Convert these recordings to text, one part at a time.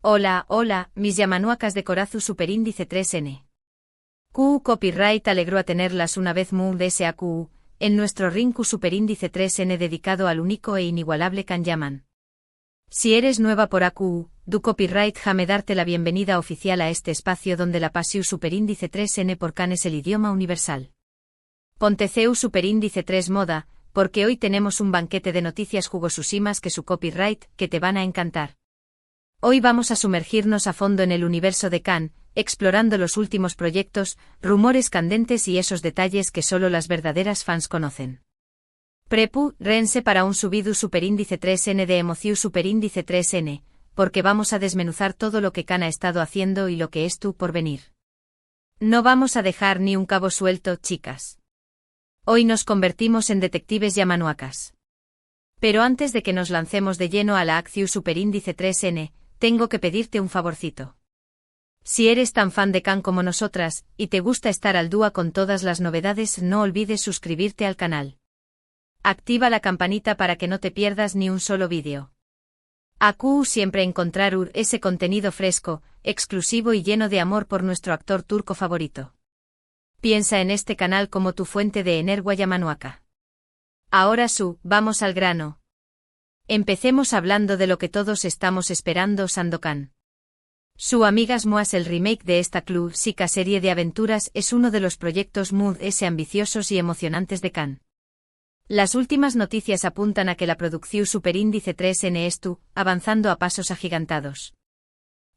Hola, hola, mis Yamanuakas de Corazu superíndice 3N. QU Copyright alegró a tenerlas una vez mu de SAQU, en nuestro Rinku superíndice 3N dedicado al único e inigualable Kan Yaman. Si eres nueva por AQU, du Copyright jame darte la bienvenida oficial a este espacio donde la Pasiu superíndice 3N por Kan es el idioma universal. Ponteceu superíndice 3 moda, porque hoy tenemos un banquete de noticias jugosísimas que su copyright, que te van a encantar. Hoy vamos a sumergirnos a fondo en el universo de Kan, explorando los últimos proyectos, rumores candentes y esos detalles que solo las verdaderas fans conocen. Prepu, rense para un subidu superíndice 3N de emociu superíndice 3N, porque vamos a desmenuzar todo lo que Kan ha estado haciendo y lo que es tú por venir. No vamos a dejar ni un cabo suelto, chicas. Hoy nos convertimos en detectives yamanuakas. Pero antes de que nos lancemos de lleno a la acción superíndice 3N, tengo que pedirte un favorcito. Si eres tan fan de Kan como nosotras, y te gusta estar al día con todas las novedades, no olvides suscribirte al canal. Activa la campanita para que no te pierdas ni un solo vídeo. AQU siempre encontrar ese contenido fresco, exclusivo y lleno de amor por nuestro actor turco favorito. Piensa en este canal como tu fuente de energía yamanuaka. Ahora vamos al grano. Empecemos hablando de lo que todos estamos esperando, Sandokan. Su Amigas Moas, el remake de esta clásica serie de aventuras, es uno de los proyectos muy ambiciosos y emocionantes de Kan. Las últimas noticias apuntan a que la producción superíndice 3N está avanzando a pasos agigantados.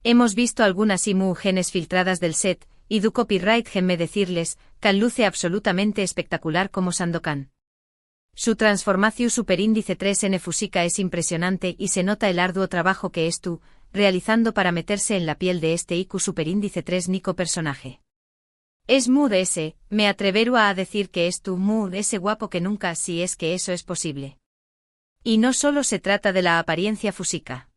Hemos visto algunas imágenes filtradas del set, y du copyright déjenme decirles, Kan luce absolutamente espectacular como Sandokan. Su transformación superíndice 3N fúsica es impresionante y se nota el arduo trabajo que tú realizando para meterse en la piel de este IQ superíndice 3 Nico personaje. Es mood ese, me atreveru a decir que es tu mood ese guapo que nunca, si es que eso es posible. Y no solo se trata de la apariencia fúsica.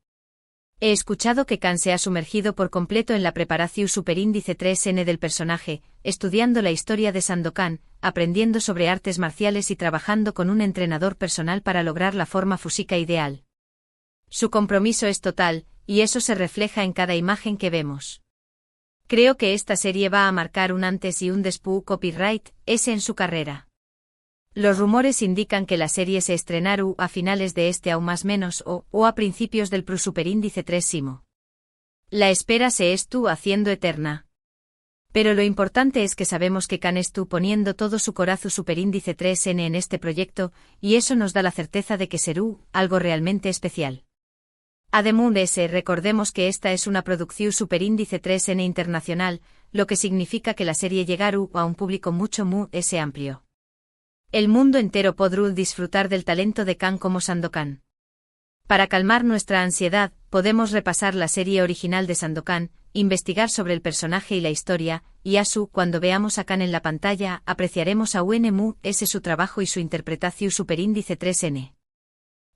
He escuchado que Kan se ha sumergido por completo en la preparación superíndice 3N del personaje, estudiando la historia de Sandokan, aprendiendo sobre artes marciales y trabajando con un entrenador personal para lograr la forma fúsica ideal. Su compromiso es total, y eso se refleja en cada imagen que vemos. Creo que esta serie va a marcar un antes y un después copyright, ese en su carrera. Los rumores indican que la serie se estrenará a finales de este aún más menos o a principios del superíndice 3 Simo. La espera se estuvo haciendo eterna. Pero lo importante es que sabemos que Kan estuvo poniendo todo su corazón superíndice 3N en este proyecto, y eso nos da la certeza de que será algo realmente especial. Además de ese, recordemos que esta es una producción superíndice 3N internacional, lo que significa que la serie llegará a un público mucho más amplio. El mundo entero podrá disfrutar del talento de Kan como Sandokan. Para calmar nuestra ansiedad, podemos repasar la serie original de Sandokan, investigar sobre el personaje y la historia, y cuando veamos a Kan en la pantalla, apreciaremos a ese su trabajo y su interpretación superíndice 3N.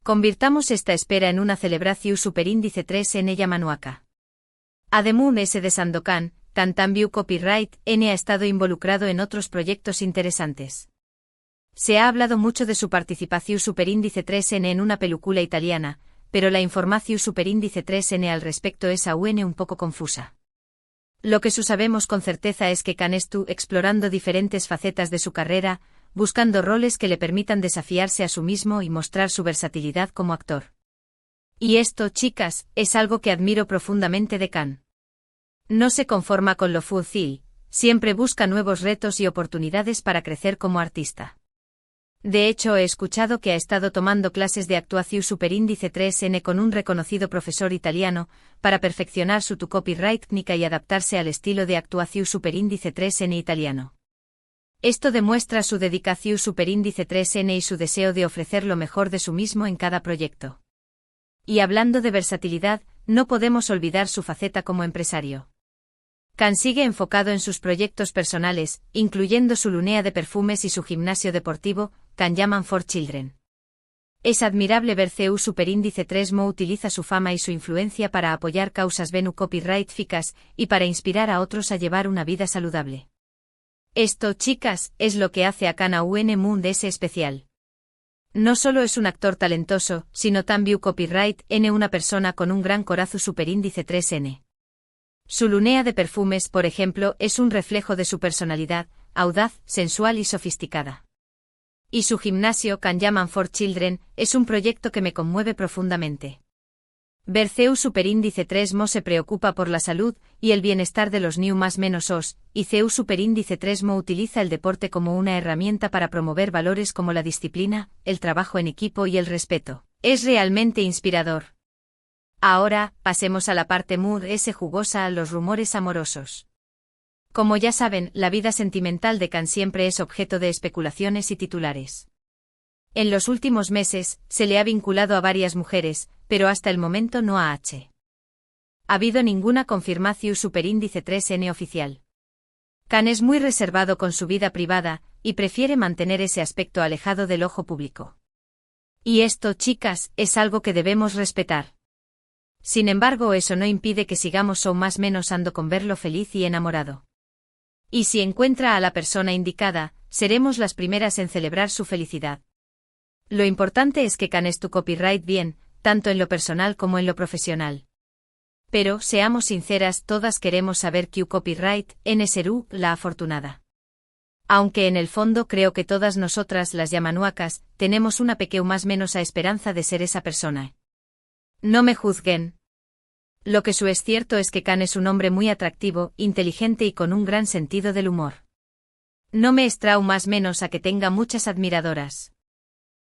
Convirtamos esta espera en una celebración superíndice 3N yamanuaka. Además ese de Sandokan, Kan también copyright N ha estado involucrado en otros proyectos interesantes. Se ha hablado mucho de su participación superíndice 3N en una película italiana, pero la información superíndice 3N al respecto es aún un poco confusa. Lo que sabemos con certeza es que Kan estuvo explorando diferentes facetas de su carrera, buscando roles que le permitan desafiarse a sí mismo y mostrar su versatilidad como actor. Y esto, chicas, es algo que admiro profundamente de Kan. No se conforma con lo fácil, siempre busca nuevos retos y oportunidades para crecer como artista. De hecho, he escuchado que ha estado tomando clases de actuación superíndice 3N con un reconocido profesor italiano, para perfeccionar su copyright técnica y adaptarse al estilo de actuación superíndice 3N italiano. Esto demuestra su dedicación superíndice 3N y su deseo de ofrecer lo mejor de sí mismo en cada proyecto. Y hablando de versatilidad, no podemos olvidar su faceta como empresario. Kan sigue enfocado en sus proyectos personales, incluyendo su línea de perfumes y su gimnasio deportivo, Kan Yaman for Children. Es admirable ver CU superíndice 3 Mo utiliza su fama y su influencia para apoyar causas Venu copyright ficas y para inspirar a otros a llevar una vida saludable. Esto, chicas, es lo que hace a Kan aún mundo ese especial. No solo es un actor talentoso, sino también copyright N una persona con un gran corazón superíndice 3N. Su lunea de perfumes, por ejemplo, es un reflejo de su personalidad, audaz, sensual y sofisticada. Y su gimnasio, Kanyaman for Children, es un proyecto que me conmueve profundamente. Berceu Superíndice 3 Mo se preocupa por la salud y el bienestar de los New más menos os, y CEU Superíndice 3 Mo utiliza el deporte como una herramienta para promover valores como la disciplina, el trabajo en equipo y el respeto. Es realmente inspirador. Ahora, pasemos a la parte mood S jugosa, a los rumores amorosos. Como ya saben, la vida sentimental de Kan siempre es objeto de especulaciones y titulares. En los últimos meses, se le ha vinculado a varias mujeres, pero hasta el momento no ha habido ninguna confirmación superíndice 3N oficial. Kan es muy reservado con su vida privada, y prefiere mantener ese aspecto alejado del ojo público. Y esto, chicas, es algo que debemos respetar. Sin embargo, eso no impide que sigamos o más menos ando con verlo feliz y enamorado. Y si encuentra a la persona indicada, seremos las primeras en celebrar su felicidad. Lo importante es que Kan es tu copyright bien, tanto en lo personal como en lo profesional. Pero, seamos sinceras, todas queremos saber que copyright N serú la afortunada. Aunque en el fondo creo que todas nosotras las yamanuacas, tenemos una pequeña más menos a esperanza de ser esa persona. No me juzguen. Lo que es cierto es que Kan es un hombre muy atractivo, inteligente y con un gran sentido del humor. No me extraña más menos a que tenga muchas admiradoras.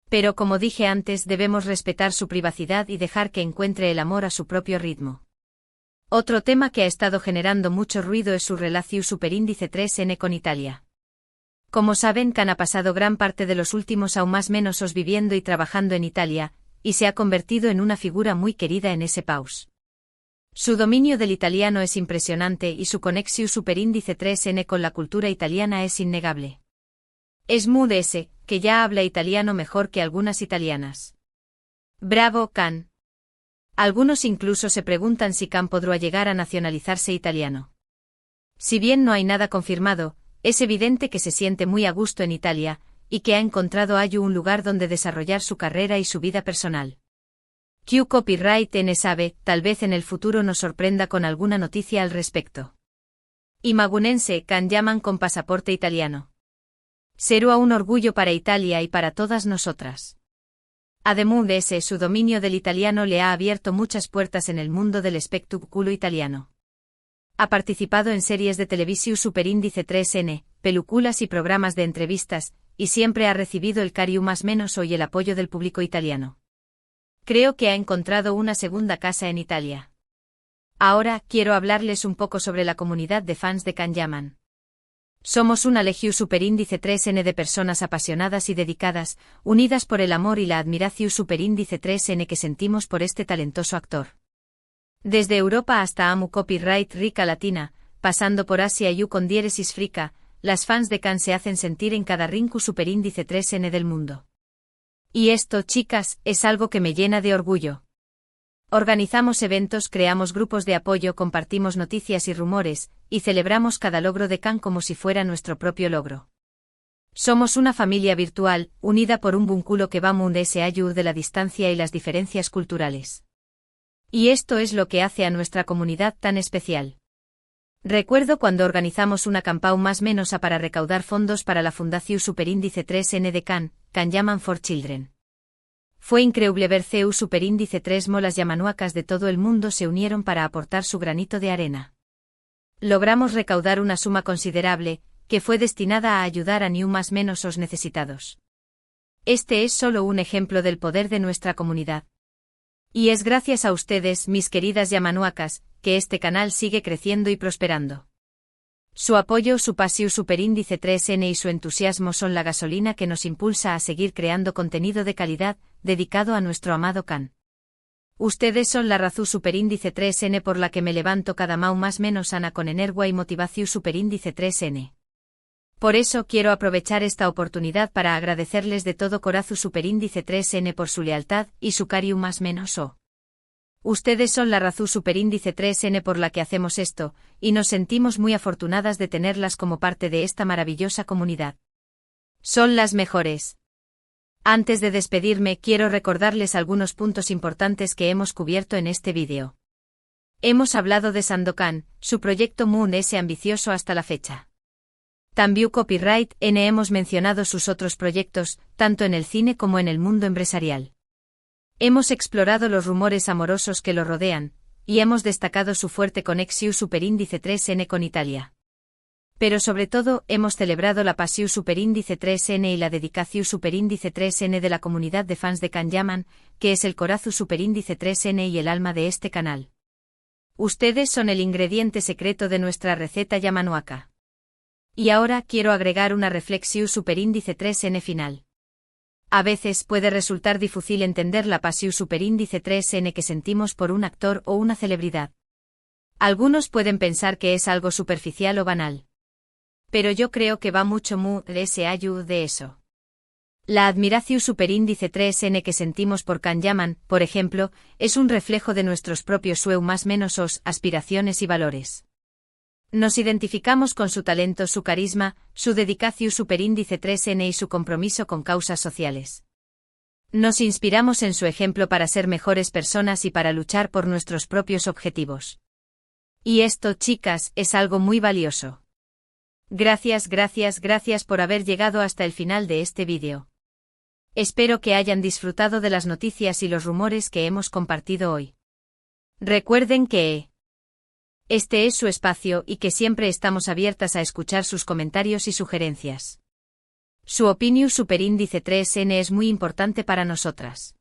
Pero como dije antes, debemos respetar su privacidad y dejar que encuentre el amor a su propio ritmo. Otro tema que ha estado generando mucho ruido es su relación superíndice 3N con Italia. Como saben, Kan ha pasado gran parte de los últimos aún más menos os viviendo y trabajando en Italia, y se ha convertido en una figura muy querida en ese país. Su dominio del italiano es impresionante y su conexión superíndice 3N con la cultura italiana es innegable. Es mood S, que ya habla italiano mejor que algunas italianas. Bravo, Kan. Algunos incluso se preguntan si Kan podrá llegar a nacionalizarse italiano. Si bien no hay nada confirmado, es evidente que se siente muy a gusto en Italia, y que ha encontrado allí un lugar donde desarrollar su carrera y su vida personal. Copyright N sabe, tal vez en el futuro nos sorprenda con alguna noticia al respecto. Imagunense, Kan llaman con pasaporte italiano. Será un orgullo para Italia y para todas nosotras. Además de ese, su dominio del italiano le ha abierto muchas puertas en el mundo del espectáculo italiano. Ha participado en series de televisión superíndice 3N, películas y programas de entrevistas, y siempre ha recibido el cariño más menos y el apoyo del público italiano. Creo que ha encontrado una segunda casa en Italia. Ahora, quiero hablarles un poco sobre la comunidad de fans de Kan Yaman. Somos una legión superíndice 3N de personas apasionadas y dedicadas, unidas por el amor y la admiración superíndice 3N que sentimos por este talentoso actor. Desde Europa hasta Amu Copyright Rica Latina, pasando por Asia y con diéresis frica, las fans de Kan se hacen sentir en cada rincón superíndice 3N del mundo. Y esto, chicas, es algo que me llena de orgullo. Organizamos eventos, creamos grupos de apoyo, compartimos noticias y rumores, y celebramos cada logro de Kan como si fuera nuestro propio logro. Somos una familia virtual, unida por un vínculo que va munde ese ayud de la distancia y las diferencias culturales. Y esto es lo que hace a nuestra comunidad tan especial. Recuerdo cuando organizamos una campaña más menos para recaudar fondos para la Fundación Superíndice 3N de Kan Yaman for Children. Fue increíble ver CEU Superíndice 3 Mo las yamanuacas de todo el mundo se unieron para aportar su granito de arena. Logramos recaudar una suma considerable, que fue destinada a ayudar a New más menos os necesitados. Este es solo un ejemplo del poder de nuestra comunidad. Y es gracias a ustedes, mis queridas yamanuacas, que este canal sigue creciendo y prosperando. Su apoyo, su pasión superíndice 3N y su entusiasmo son la gasolina que nos impulsa a seguir creando contenido de calidad, dedicado a nuestro amado Kan. Ustedes son la razón superíndice 3N por la que me levanto cada mau más menos ana con energía y motivación superíndice 3N. Por eso quiero aprovechar esta oportunidad para agradecerles de todo corazón superíndice 3N por su lealtad y su cariño más menos o. Ustedes son la razón superíndice 3N por la que hacemos esto, y nos sentimos muy afortunadas de tenerlas como parte de esta maravillosa comunidad. Son las mejores. Antes de despedirme, quiero recordarles algunos puntos importantes que hemos cubierto en este vídeo. Hemos hablado de Sandokan, su proyecto Moon S ambicioso hasta la fecha. También Copyright N hemos mencionado sus otros proyectos, tanto en el cine como en el mundo empresarial. Hemos explorado los rumores amorosos que lo rodean, y hemos destacado su fuerte conexión superíndice 3N con Italia. Pero sobre todo, hemos celebrado la pasión superíndice 3N y la dedicación superíndice 3N de la comunidad de fans de Kanyaman, que es el corazón superíndice 3N y el alma de este canal. Ustedes son el ingrediente secreto de nuestra receta yamanuaka. Y ahora quiero agregar una reflexión superíndice 3N final. A veces puede resultar difícil entender la pasión superíndice 3N que sentimos por un actor o una celebridad. Algunos pueden pensar que es algo superficial o banal. Pero yo creo que va mucho de eso. La admiración superíndice 3N que sentimos por Kanyaman, por ejemplo, es un reflejo de nuestros propios más menos aspiraciones y valores. Nos identificamos con su talento, su carisma, su dedicación superíndice 3N y su compromiso con causas sociales. Nos inspiramos en su ejemplo para ser mejores personas y para luchar por nuestros propios objetivos. Y esto, chicas, es algo muy valioso. Gracias por haber llegado hasta el final de este vídeo. Espero que hayan disfrutado de las noticias y los rumores que hemos compartido hoy. Recuerden que este es su espacio y que siempre estamos abiertas a escuchar sus comentarios y sugerencias. Su opinión superíndice 3N es muy importante para nosotras.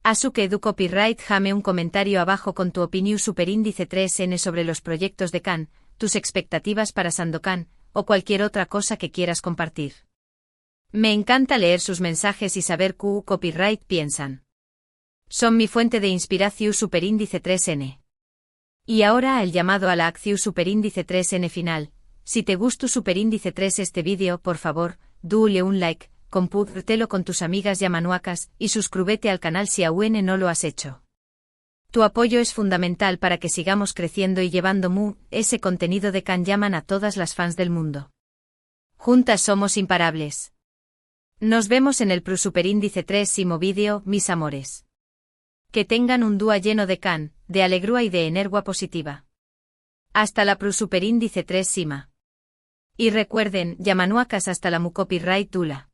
Asuke du Copyright Jame un comentario abajo con tu opinión superíndice 3N sobre los proyectos de Kan, tus expectativas para Sandokan, o cualquier otra cosa que quieras compartir. Me encanta leer sus mensajes y saber qué Copyright piensan. Son mi fuente de inspiración superíndice 3N. Y ahora el llamado a la acción superíndice 3N final. Si te gustó superíndice 3 este vídeo, por favor, dale un like, compártelo con tus amigas yamanuacas y suscríbete al canal si aún no lo has hecho. Tu apoyo es fundamental para que sigamos creciendo y llevando ese contenido de Kanyaman a todas las fans del mundo. Juntas somos imparables. Nos vemos en el superíndice 3º vídeo, mis amores. Que tengan un día lleno de Kan, de alegría y de energía positiva. Hasta la superíndice 3 Sima. Y recuerden, yamanuacas hasta la Copyright Dula.